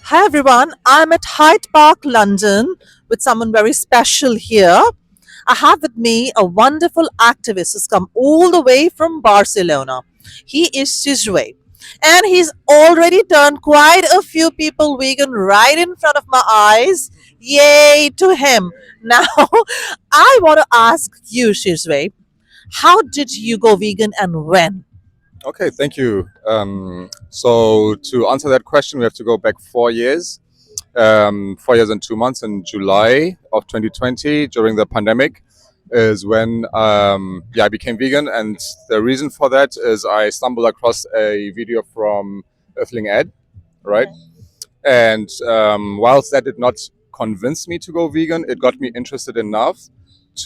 Hi everyone, I'm at Hyde Park, London with someone very special here. I have with me a wonderful activist who's come all the way from Barcelona. He is Sizwe, and he's already turned quite a few people vegan right in front of my eyes. Yay to him. Now, I want to ask you, Sizwe, how did you go vegan and when? Okay, thank you. So to answer that question, we have to go back 4 years. 4 years and 2 months in July of 2020 during the pandemic is when I became vegan, and the reason for that is I stumbled across a video from Earthling Ed, right? And whilst that did not convince me to go vegan, it got me interested enough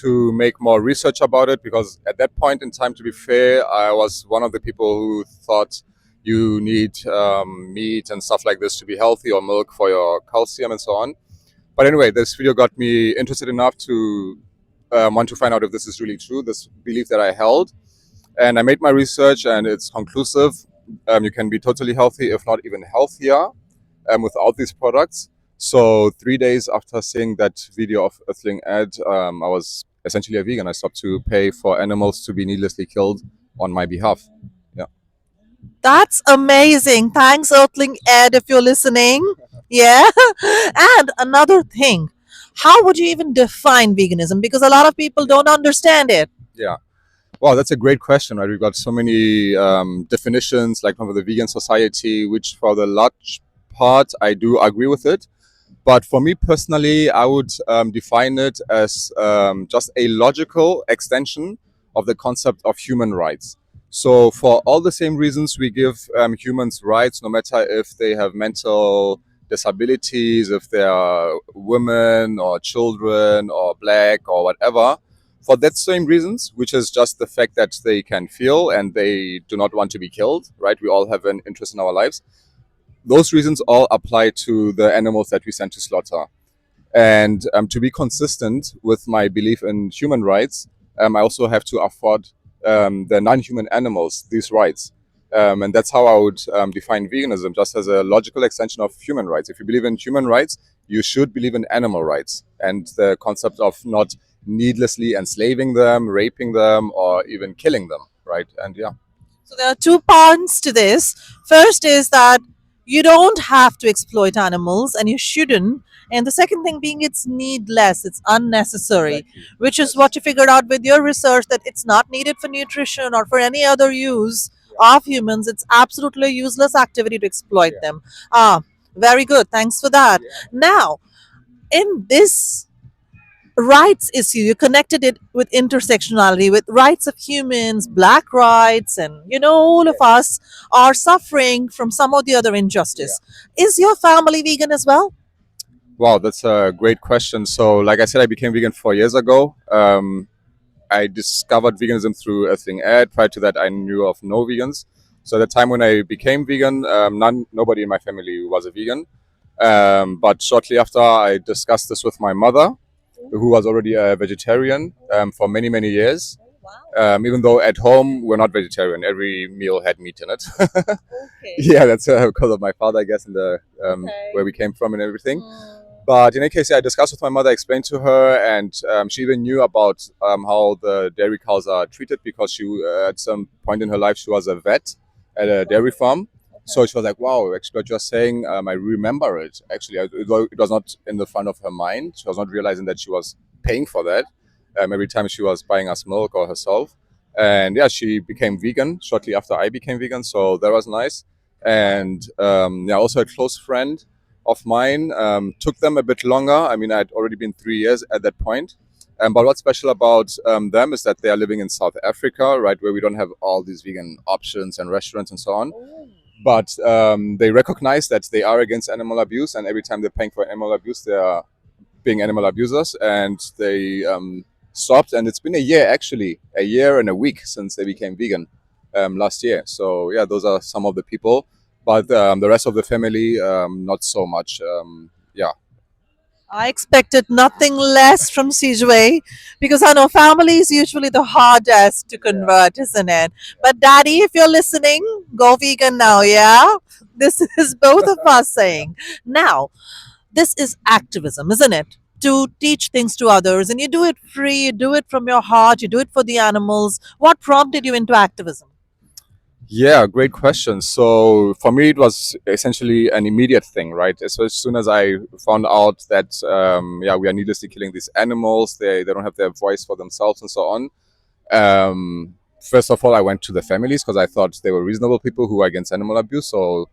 to make more research about it, because at that point in time, to be fair, I was one of the people who thought you need meat and stuff like this to be healthy, or milk for your calcium and so on. But anyway, this video got me interested enough to want to find out if this is really true, this belief that I held. And I made my research, and it's conclusive. You can be totally healthy, if not even healthier, without these products. So 3 days after seeing that video of Earthling Ad, I was essentially a vegan. I stopped to pay for animals to be needlessly killed on my behalf. Yeah. That's amazing. Thanks, Earthling Ed, if you're listening. Yeah. And another thing, how would you even define veganism? Because a lot of people don't understand it. Yeah. Wow, that's a great question, right? We've got so many definitions, like from the vegan society, which for the large part, I do agree with it. But for me personally, I would define it as just a logical extension of the concept of human rights. So, for all the same reasons we give humans rights, no matter if they have mental disabilities, if they are women or children or black or whatever, for that same reasons, which is just the fact that they can feel and they do not want to be killed, right? We all have an interest in our lives. Those reasons all apply to the animals that we send to slaughter. And to be consistent with my belief in human rights, I also have to afford the non-human animals these rights. And that's how I would define veganism, just as a logical extension of human rights. If you believe in human rights, you should believe in animal rights, and the concept of not needlessly enslaving them, raping them, or even killing them, right? And yeah. So there are two parts to this. First is that you don't have to exploit animals and you shouldn't. And the second thing being it's needless, it's unnecessary, Exactly. which is Yes. what you figured out with your research that it's not needed for nutrition or for any other use Yeah. of humans. It's absolutely a useless activity to exploit Yeah. them. Ah, very good. Thanks for that. Yeah. Now, in this rights issue, you connected it with intersectionality, with rights of humans, black rights, and all of Yes. us are suffering from some or the other Yeah. injustice. Is your family vegan as well? Wow, that's a great question. So, like I said, I became vegan 4 years ago. I discovered veganism through Earthling Ad. Prior to that, I knew of no vegans. So, at the time when I became vegan, nobody in my family was a vegan. But shortly after, I discussed this with my mother, who was already a vegetarian for many, many years. Even though at home we're not vegetarian, every meal had meat in it. Okay. Yeah, that's because of my father, I guess, and the where we came from and everything. But in any case, yeah, I discussed with my mother, explained to her, and she even knew about how the dairy cows are treated, because she, at some point in her life, she was a vet at a dairy farm. So she was like, "Wow, actually, what you're saying, I remember it. Actually, it was not in the front of her mind. She was not realizing that she was paying for that every time she was buying us milk or herself." And yeah, she became vegan shortly after I became vegan, so that was nice. And yeah, also a close friend of mine. Took them a bit longer. I mean, I'd already been 3 years at that point. But what's special about them is that they are living in South Africa, right, where we don't have all these vegan options and restaurants and so on. But they recognize that they are against animal abuse, and every time they're paying for animal abuse, they are being animal abusers, and they stopped. And it's been a year, actually, a year and a week since they became vegan last year. So yeah, those are some of the people, but the rest of the family, not so much. Yeah. I expected nothing less from Sizwe because I know family is usually the hardest to convert, isn't it? But daddy, if you're listening, go vegan now, yeah? This is both of us saying. Now, this is activism, isn't it? To teach things to others, and you do it free, you do it from your heart, you do it for the animals. What prompted you into activism? Yeah, great question. So for me, it was essentially an immediate thing, right? So as soon as I found out that, yeah, we are needlessly killing these animals, they don't have their voice for themselves and so on. First of all, I went to the families because I thought they were reasonable people who are against animal abuse. So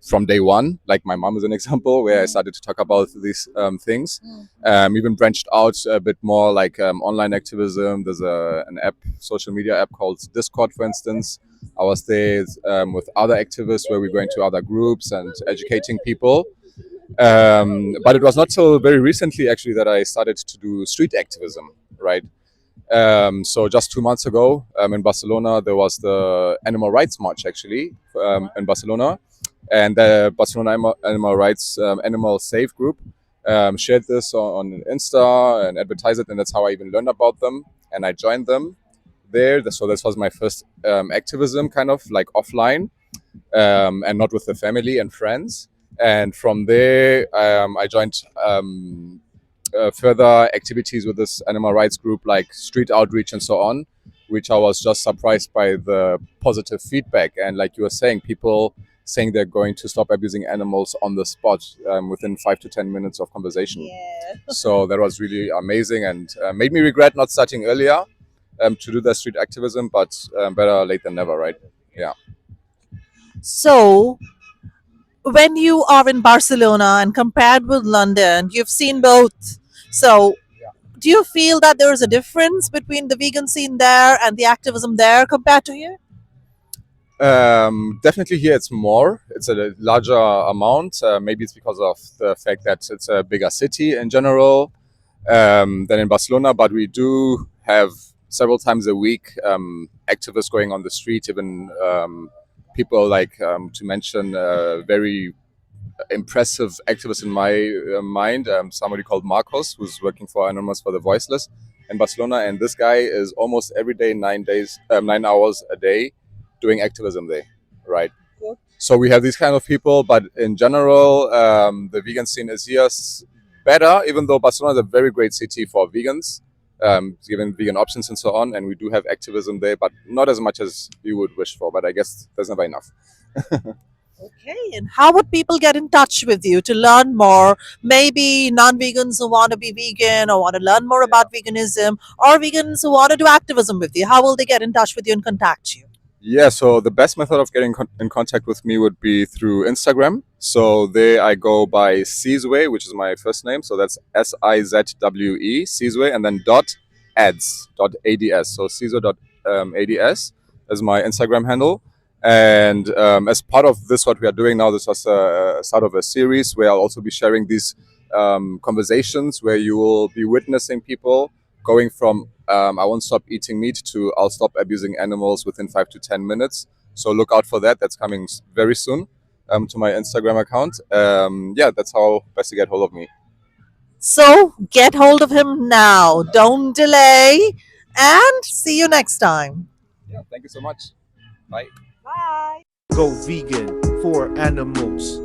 from day one, like my mom is an example where I started to talk about these things. Even branched out a bit more, like online activism. There's an app, social media app called Discord, for instance. I was there with other activists where we're going to other groups and educating people. But it was not till very recently, actually, that I started to do street activism, right? So just 2 months ago in Barcelona, there was the Animal Rights March, actually, in Barcelona. And the Barcelona Animal Rights Animal Safe group shared this on Insta and advertised it, and that's how I even learned about them. And I joined them there. So this was my first activism, kind of like offline, and not with the family and friends. And from there, I joined further activities with this animal rights group, like street outreach and so on, which I was just surprised by the positive feedback. And like you were saying, people saying they're going to stop abusing animals on the spot within 5 to 10 minutes of conversation. Yeah. So that was really amazing and made me regret not starting earlier to do the street activism, but better late than never, right? Yeah. So, when you are in Barcelona and compared with London, you've seen both. So, do you feel that there is a difference between the vegan scene there and the activism there compared to here? Definitely here it's more. It's a larger amount. Maybe it's because of the fact that it's a bigger city in general than in Barcelona. But we do have several times a week activists going on the street. Even people like to mention very impressive activist in my mind, somebody called Marcos, who's working for Anonymous for the Voiceless in Barcelona. And this guy is almost every day, 9 days, 9 hours a day doing activism there, right? Cool. So we have these kind of people, but in general, the vegan scene is here better, even though Barcelona is a very great city for vegans, given vegan options and so on. And we do have activism there, but not as much as you would wish for. But I guess there's never enough. Okay, and how would people get in touch with you to learn more? Maybe non vegans who want to be vegan or want to learn more about veganism, or vegans who want to do activism with you. How will they get in touch with you and contact you? Yeah, so the best method of getting in contact with me would be through Instagram. So there I go by Sizwe, which is my first name. So that's Sizwe, Sizwe, and then ads. So Sizwe.ads is my Instagram handle. And as part of this, what we are doing now, this was a start of a series where I'll also be sharing these conversations where you will be witnessing people going from I won't stop eating meat to I'll stop abusing animals within 5 to 10 minutes. So look out for that. That's coming very soon to my Instagram account. Yeah, that's how best to get hold of me. So get hold of him now. Don't delay. And see you next time. Yeah, thank you so much. Bye. Bye. Go vegan for animals.